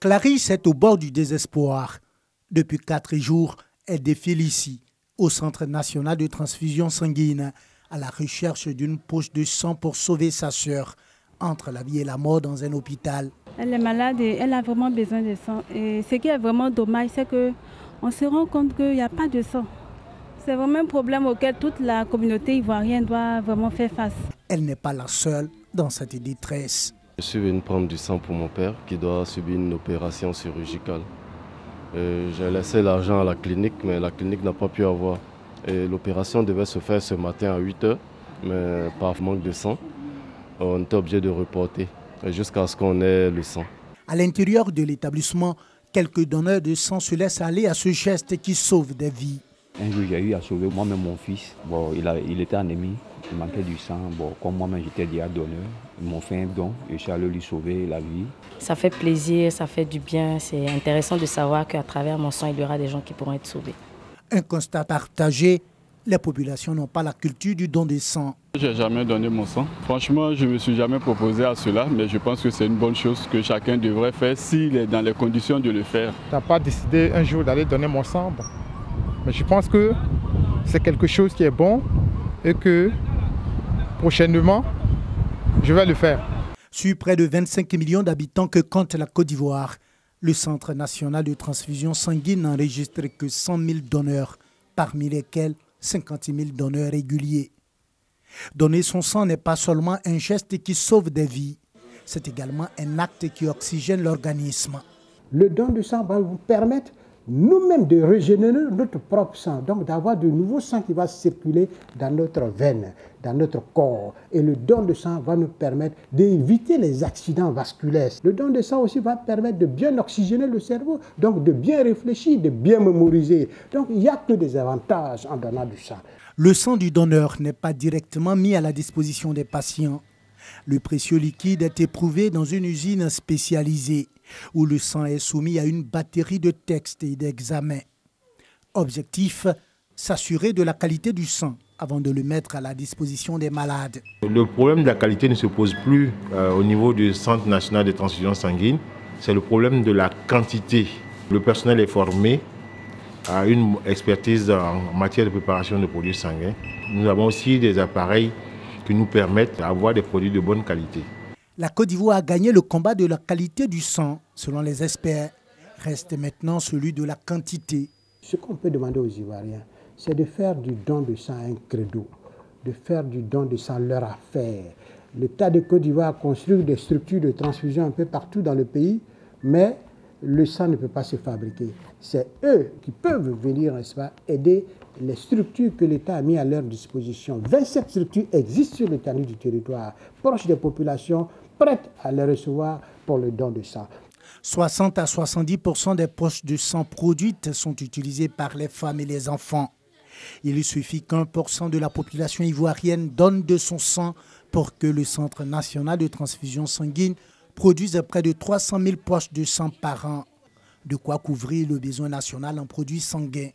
Clarisse est au bord du désespoir. Depuis 4 jours, elle défile ici, au Centre national de transfusion sanguine, à la recherche d'une poche de sang pour sauver sa sœur, entre la vie et la mort dans un hôpital. Elle est malade et elle a vraiment besoin de sang. Et ce qui est vraiment dommage, c'est qu'on se rend compte qu'il n'y a pas de sang. C'est vraiment un problème auquel toute la communauté ivoirienne doit vraiment faire face. Elle n'est pas la seule dans cette détresse. Je suis venu prendre du sang pour mon père qui doit subir une opération chirurgicale. J'ai laissé l'argent à la clinique, mais la clinique n'a pas pu avoir. L'opération devait se faire ce matin à 8 h, mais par manque de sang, on était obligé de reporter jusqu'à ce qu'on ait le sang. À l'intérieur de l'établissement, quelques donneurs de sang se laissent aller à ce geste qui sauve des vies. Un jour, j'ai eu à sauver moi-même mon fils. Il était anémie, il manquait du sang. Comme moi-même, j'étais déjà donneur. Ils m'ont fait un don et je suis allé lui sauver la vie. Ça fait plaisir, ça fait du bien. C'est intéressant de savoir qu'à travers mon sang, il y aura des gens qui pourront être sauvés. Un constat partagé, les populations n'ont pas la culture du don de sang. Je n'ai jamais donné mon sang. Franchement, je ne me suis jamais proposé à cela, mais je pense que c'est une bonne chose que chacun devrait faire s'il est dans les conditions de le faire. Je n'ai pas décidé un jour d'aller donner mon sang, mais je pense que c'est quelque chose qui est bon et que prochainement, je vais le faire. Sur près de 25 millions d'habitants que compte la Côte d'Ivoire, le Centre national de transfusion sanguine n'enregistre que 100 000 donneurs, parmi lesquels 50 000 donneurs réguliers. Donner son sang n'est pas seulement un geste qui sauve des vies, c'est également un acte qui oxygène l'organisme. Le don de sang va vous permettre nous-mêmes de régénérer notre propre sang, donc d'avoir de nouveaux sang qui va circuler dans notre veine, dans notre corps. Et le don de sang va nous permettre d'éviter les accidents vasculaires. Le don de sang aussi va permettre de bien oxygéner le cerveau, donc de bien réfléchir, de bien mémoriser. Donc il n'y a que des avantages en donnant du sang. Le sang du donneur n'est pas directement mis à la disposition des patients. Le précieux liquide est éprouvé dans une usine spécialisée où le sang est soumis à une batterie de tests et d'examens. Objectif, s'assurer de la qualité du sang avant de le mettre à la disposition des malades. Le problème de la qualité ne se pose plus au niveau du Centre national de transfusion sanguine, c'est le problème de la quantité. Le personnel est formé à une expertise en matière de préparation de produits sanguins. Nous avons aussi des appareils qui nous permettent d'avoir des produits de bonne qualité. La Côte d'Ivoire a gagné le combat de la qualité du sang, selon les experts. Reste maintenant celui de la quantité. Ce qu'on peut demander aux Ivoiriens, c'est de faire du don de sang un credo, de faire du don de sang leur affaire. L'État de Côte d'Ivoire construit des structures de transfusion un peu partout dans le pays, mais le sang ne peut pas se fabriquer. C'est eux qui peuvent venir, n'est-ce pas, aider les structures que l'État a mises à leur disposition. 27 structures existent sur l'étendue du territoire, proches des populations, prêtes à les recevoir pour le don de sang. 60 à 70% des poches de sang produites sont utilisées par les femmes et les enfants. Il suffit qu'1% de la population ivoirienne donne de son sang pour que le Centre national de transfusion sanguine produise près de 300 000 poches de sang par an. De quoi couvrir le besoin national en produits sanguins.